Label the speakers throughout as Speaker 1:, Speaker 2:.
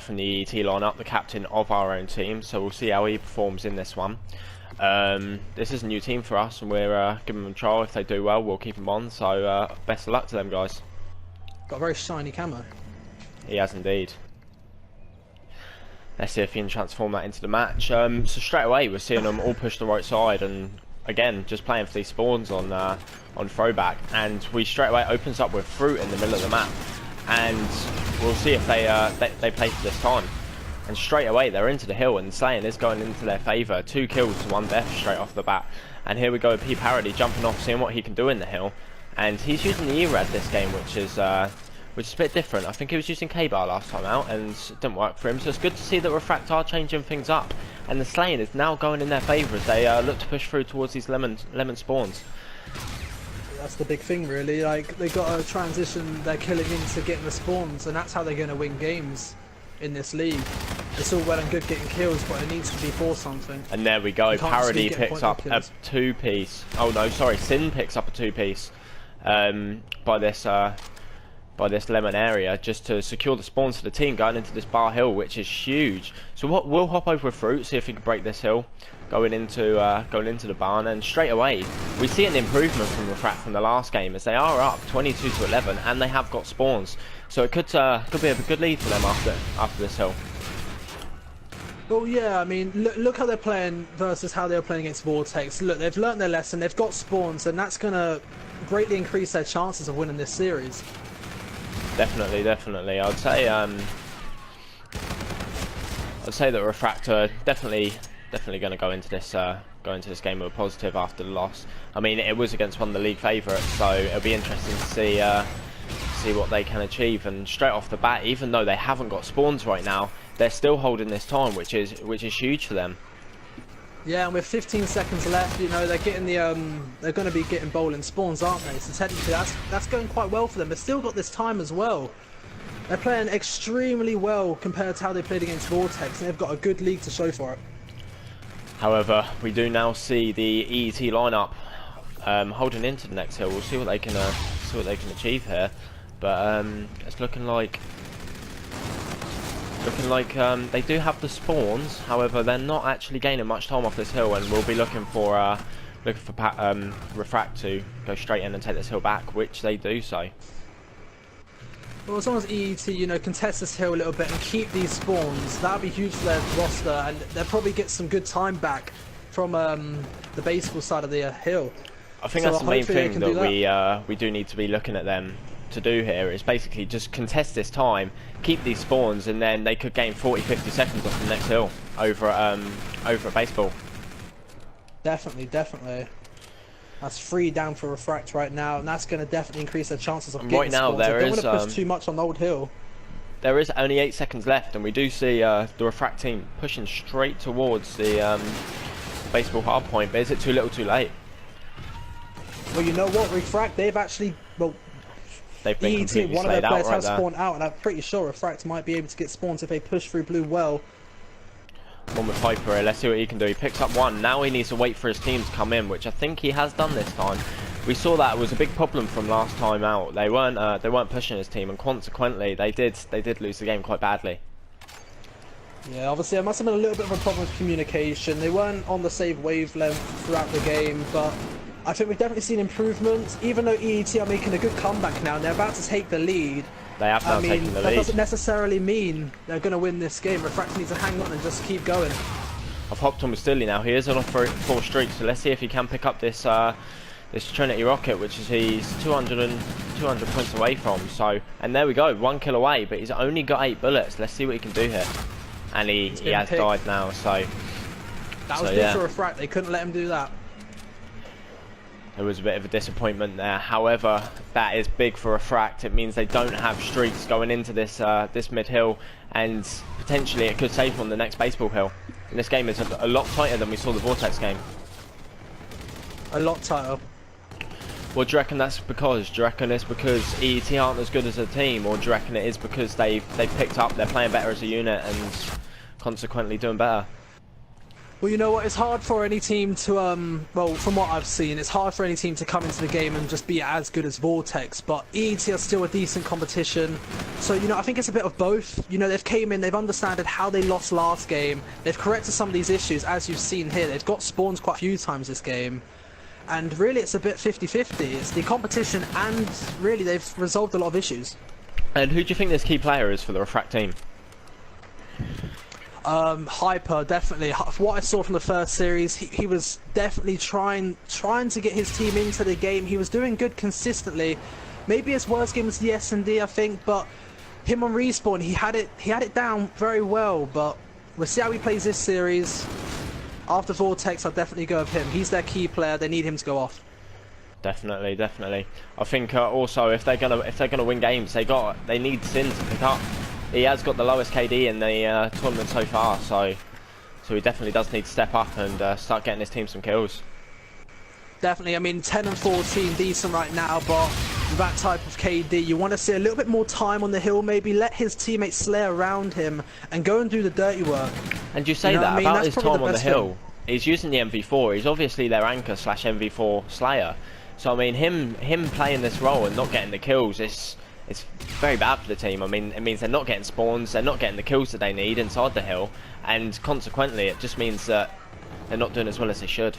Speaker 1: from the EET lineup, the captain of our own team. So we'll see how he performs in this one. This is a new team for us, and we're giving them a trial. If they do well, we'll keep them on. So best of luck to them, guys.
Speaker 2: Got a very shiny camo.
Speaker 1: He has indeed. Let's see if he can transform that into the match. So straight away, we're seeing them all push the right side, and again, just playing for these spawns on throwback. And we straight away opens up with fruit in the middle of the map, and we'll see if they play for this time. And straight away, they're into the hill, and Slaying is going into their favour. 2 kills to 1 death straight off the bat. And here we go, P Parody jumping off, seeing what he can do in the hill. And he's using the E-Red this game, which is a bit different. I think he was using K-Bar last time out, and it didn't work for him. So it's good to see that Refract are changing things up. And the Slaying is now going in their favour as they look to push through towards these lemon spawns.
Speaker 2: That's the big thing, really. Like, they got to transition their killing into getting the spawns, and that's how they're going to win games in this league. It's all well and good getting kills, but it needs to be for something.
Speaker 1: And there we go. Parody picks up a 2-piece. Oh no, sorry, Sin picks up a 2-piece by this lemon area, just to secure the spawns for the team going into this bar hill, which is huge. So what, we'll hop over with fruit, see if we can break this hill, going into the barn, and straight away we see an improvement from Refract from the last game, as they are up 22 to 11, and they have got spawns. So it could be a good lead for them after this hill.
Speaker 2: Well, yeah, I mean, look how they're playing versus how they were playing against Vortex. Look, they've learnt their lesson, they've got spawns, and that's going to greatly increase their chances of winning this series.
Speaker 1: Definitely. I'd say that Refract are definitely going to go into this game with a positive after the loss. I mean, it was against one of the league favourites, so it'll be interesting to see what they can achieve. And straight off the bat, even though they haven't got spawns right now, they're still holding this time, which is huge for them.
Speaker 2: Yeah, and with 15 seconds left, you know, they're getting they're going to be getting bowling spawns, aren't they? So technically, that's going quite well for them. They've still got this time as well. They're playing extremely well compared to how they played against Vortex, and they've got a good league to show for it.
Speaker 1: However, we do now see the EET lineup holding into the next hill. We'll see what they can achieve here, but it's looking like they do have the spawns. However, they're not actually gaining much time off this hill, and we'll be looking for Refract to go straight in and take this hill back, which they do so.
Speaker 2: Well, as long as EET, you know, contest this hill a little bit and keep these spawns, that'll be huge for their roster, and they'll probably get some good time back from the baseball side of the hill.
Speaker 1: I think that's the main thing that we do need to be looking at them to do here, is basically just contest this time, keep these spawns, and then they could gain 40-50 seconds off the next hill over at baseball.
Speaker 2: Definitely. That's 3 down for Refract right now, and that's going to definitely increase their chances of getting spawns. They don't want to push too much on the old hill.
Speaker 1: There is only 8 seconds left, and we do see the Refract team pushing straight towards the baseball hard point. But is it too little, too late?
Speaker 2: Well, you know what, Refract, they've actually, well,
Speaker 1: they've been
Speaker 2: EET, one of their players has spawned
Speaker 1: there.
Speaker 2: out, and I'm pretty sure Refract might be able to get spawns if they push through blue well.
Speaker 1: One with Piper here, let's see what he can do. He picks up 1, now he needs to wait for his team to come in, which I think he has done this time. We saw that was a big problem from last time out. They weren't pushing his team, and consequently they did lose the game quite badly.
Speaker 2: Yeah, obviously there must have been a little bit of a problem with communication. They weren't on the same wavelength throughout the game, but I think we've definitely seen improvements. Even though EET are making a good comeback now, and they're about to take the lead.
Speaker 1: They have now taken the lead.
Speaker 2: That doesn't necessarily mean they're going to win this game. Refract needs to hang on and just keep going.
Speaker 1: I've hopped on with Stilly now. He is on a 4 streak, so let's see if he can pick up this this Trinity rocket, which is he's 200 points away from. So, and there we go, 1 kill away, but he's only got 8 bullets. Let's see what he can do here. And he has died now. So
Speaker 2: that was good for Refract. They couldn't let him do that.
Speaker 1: There was a bit of a disappointment there. However, that is big for Refract. It means they don't have streaks going into this this mid hill, and potentially it could save them on the next baseball hill. And this game is a lot tighter than we saw the Vortex game.
Speaker 2: A lot tighter.
Speaker 1: What do you reckon that's because? Do you reckon it's because EET aren't as good as a team, or do you reckon it is because they've picked up, they're playing better as a unit and consequently doing better?
Speaker 2: Well, you know what? It's hard for any team to, well, from what I've seen, it's hard for any team to come into the game and just be as good as Vortex. But EET are still a decent competition. So, you know, I think it's a bit of both. You know, they've came in, they've understood how they lost last game. They've corrected some of these issues, as you've seen here. They've got spawns quite a few times this game. And really, it's a bit 50-50. It's the competition, and really, they've resolved a lot of issues.
Speaker 1: And who do you think this key player is for the Refract team?
Speaker 2: Hyper, definitely. What I saw from the first series, he was definitely trying to get his team into the game. He was doing good consistently. Maybe his worst game was the S&D, I think, but him on Respawn, he had it down very well. But we'll see how he plays this series. After Vortex, I'll definitely go with him. He's their key player. They need him to go off.
Speaker 1: Definitely, definitely. I think also if they're gonna win games, they need Sin to pick up. He has got the lowest KD in the tournament so far, so he definitely does need to step up and start getting his team some kills.
Speaker 2: Definitely. I mean, 10 and 14, decent right now, but with that type of KD, you want to see a little bit more time on the hill, maybe let his teammates slay around him and go and do the dirty work.
Speaker 1: And you say that about his time on the hill. He's using the MV4. He's obviously their anchor / MV4 slayer. So I mean, him playing this role and not getting the kills, it's very bad for the team. I mean, it means they're not getting spawns, they're not getting the kills that they need inside the hill, and consequently it just means that they're not doing as well as they should.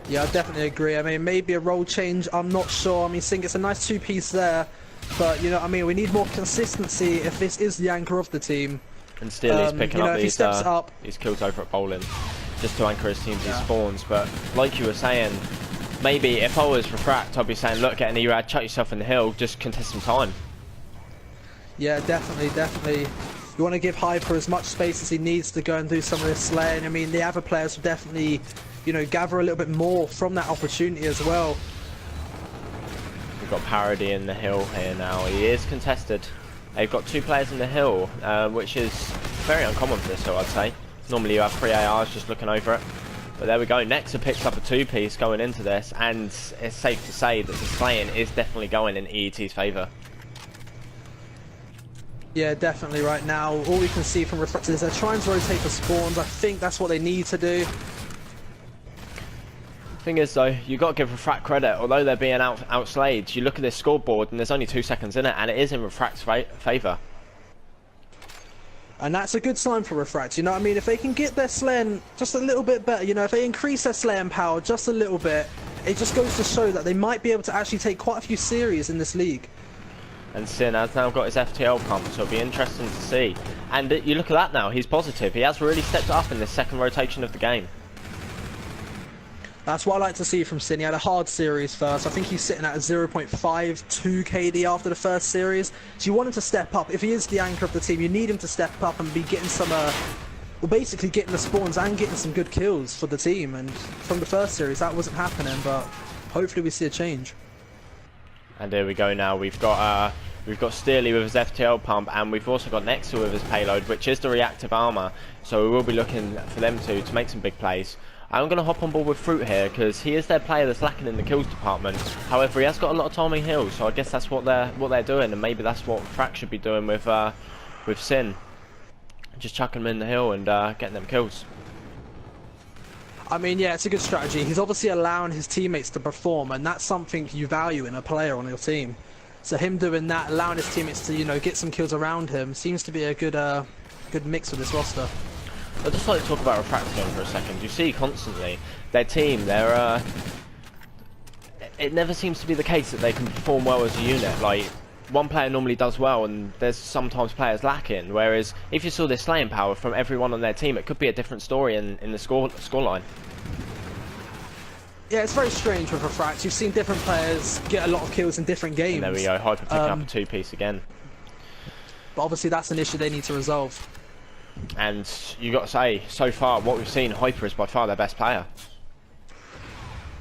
Speaker 2: Yeah, I definitely agree. I mean, maybe a role change, I'm not sure. I mean, Sing, it's a nice two-piece there, but, you know, I mean, we need more consistency if this is the anchor of the team.
Speaker 1: And still he's picking up these kills over at bowling, just to anchor his team to spawns. But like you were saying, maybe if I was Refract, I'd be saying, look, get an ERAD, chuck yourself in the hill, just contest some time.
Speaker 2: Yeah, definitely. You want to give Hyper as much space as he needs to go and do some of this slaying. I mean, the other players will definitely, you know, gather a little bit more from that opportunity as well.
Speaker 1: We've got Parody in the hill here now. He is contested. They've got 2 players in the hill, which is very uncommon for this hill, I'd say. Normally you have 3 ARs just looking over it. But there we go. Nexa picks up a 2-piece going into this, and it's safe to say that the slaying is definitely going in EET's favour.
Speaker 2: Yeah, definitely right now. All we can see from Refract is they're trying to rotate the spawns. I think that's what they need to do.
Speaker 1: Thing is though, you got to give Refract credit. Although they're being outslayed, you look at this scoreboard and there's only 2 seconds in it, and it is in Refract's favour.
Speaker 2: And that's a good sign for Refract, you know what I mean? If they can get their slaying just a little bit better, you know, if they increase their slaying power just a little bit, it just goes to show that they might be able to actually take quite a few series in this league.
Speaker 1: And Sin has now got his FTL pump, so it'll be interesting to see. And you look at that now, he's positive. He has really stepped up in this second rotation of the game.
Speaker 2: That's what I like to see from Sin. He had a hard series first. I think he's sitting at a 0.52 KD after the first series. So you want him to step up. If he is the anchor of the team, you need him to step up and be getting some, well, basically getting the spawns and getting some good kills for the team. And from the first series, that wasn't happening, but hopefully we see a change.
Speaker 1: And here we go now. We've got Steely with his FTL pump, and we've also got Nexa with his payload, which is the reactive armor. So we will be looking for them to make some big plays. I'm going to hop on board with Fruit here because he is their player that's lacking in the kills department. However, he has got a lot of time in heals, so I guess that's what they're doing, and maybe that's what Frack should be doing with Sin. Just chucking him in the hill and getting them kills.
Speaker 2: I mean, yeah, it's a good strategy. He's obviously allowing his teammates to perform, and that's something you value in a player on your team. So him doing that, allowing his teammates to, you know, get some kills around him, seems to be a good mix with this roster.
Speaker 1: I'd just like to talk about Refract again for a second. You see constantly their team, it never seems to be the case that they can perform well as a unit. Like, one player normally does well and there's sometimes players lacking, whereas if you saw this slaying power from everyone on their team, it could be a different story in the scoreline.
Speaker 2: Yeah, it's very strange with Refract. You've seen different players get a lot of kills in different games.
Speaker 1: And there we go, Hyper picking up a 2-piece again.
Speaker 2: But obviously that's an issue they need to resolve.
Speaker 1: And you got to say, so far, what we've seen, Hyper is by far their best player.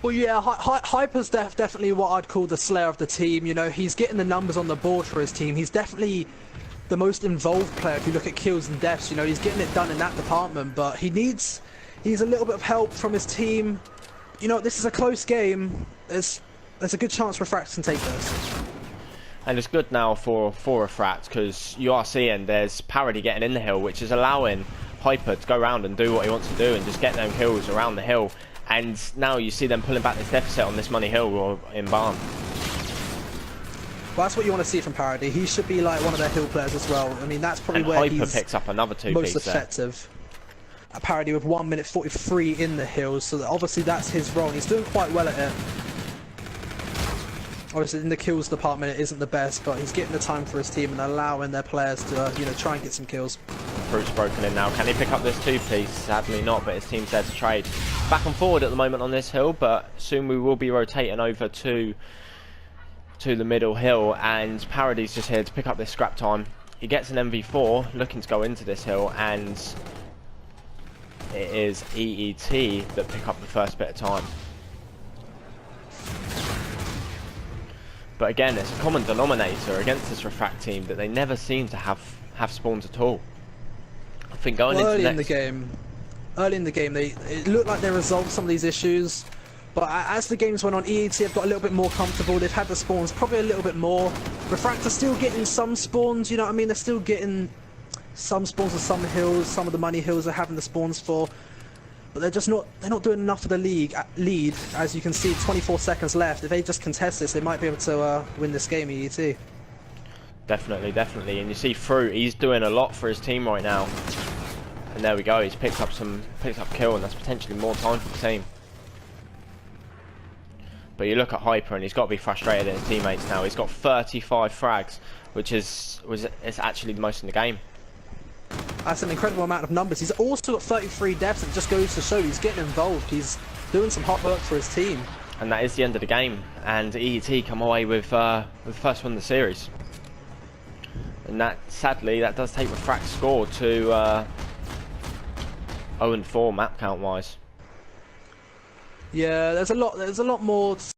Speaker 2: Well, yeah, Hyper's definitely what I'd call the slayer of the team. You know, he's getting the numbers on the board for his team. He's definitely the most involved player if you look at kills and deaths. You know, he's getting it done in that department, but he needs a little bit of help from his team. You know, this is a close game. There's a good chance Refract can take this.
Speaker 1: And it's good now for Refract because you are seeing there's Parody getting in the hill, which is allowing Hyper to go around and do what he wants to do and just get them kills around the hill. And now you see them pulling back this deficit on this money hill or in barn.
Speaker 2: Well, that's what you want to see from Parody. He should be like one of their hill players as well. I mean, that's probably
Speaker 1: and
Speaker 2: where
Speaker 1: Hyper
Speaker 2: he's
Speaker 1: picks up another 2
Speaker 2: most
Speaker 1: piece
Speaker 2: effective. Parody with 1 minute 43 in the hills, so obviously that's his role. And he's doing quite well at it. Obviously, in the kills department, it isn't the best, but he's getting the time for his team and allowing their players to, you know, try and get some kills.
Speaker 1: Fruit's broken in now. Can he pick up this 2 piece? Sadly not, but his team's there to trade. Back and forward at the moment on this hill, but soon we will be rotating over to the middle hill, and Parody's just here to pick up this scrap time. He gets an MV4, looking to go into this hill, and it is EET that pick up the first bit of time. But again, it's a common denominator against this Refract team that they never seem to have spawns at all. I think going into
Speaker 2: early in the game, it looked like they resolved some of these issues. But as the games went on, EET have got a little bit more comfortable. They've had the spawns probably a little bit more. Refract are still getting some spawns, you know what I mean? They're still getting some spawns of some hills. Some of the money hills are having the spawns for. But they're not doing enough for the lead. As you can see, 24 seconds left. If they just contest this, they might be able to win this game, EET.
Speaker 1: Definitely, definitely. And you see Fruit, he's doing a lot for his team right now. And there we go, he's picked up kill, and that's potentially more time for the team. But you look at Hyper, and he's got to be frustrated at his teammates now. He's got 35 frags, which is actually the most in the game.
Speaker 2: That's an incredible amount of numbers. He's also got 33 deaths, and it just goes to show he's getting involved. He's doing some hard work for his team.
Speaker 1: And that is the end of the game. And EET come away with the first one of the series. And that, sadly, that does take Refract's score to 0-4 map count wise.
Speaker 2: Yeah, there's a lot more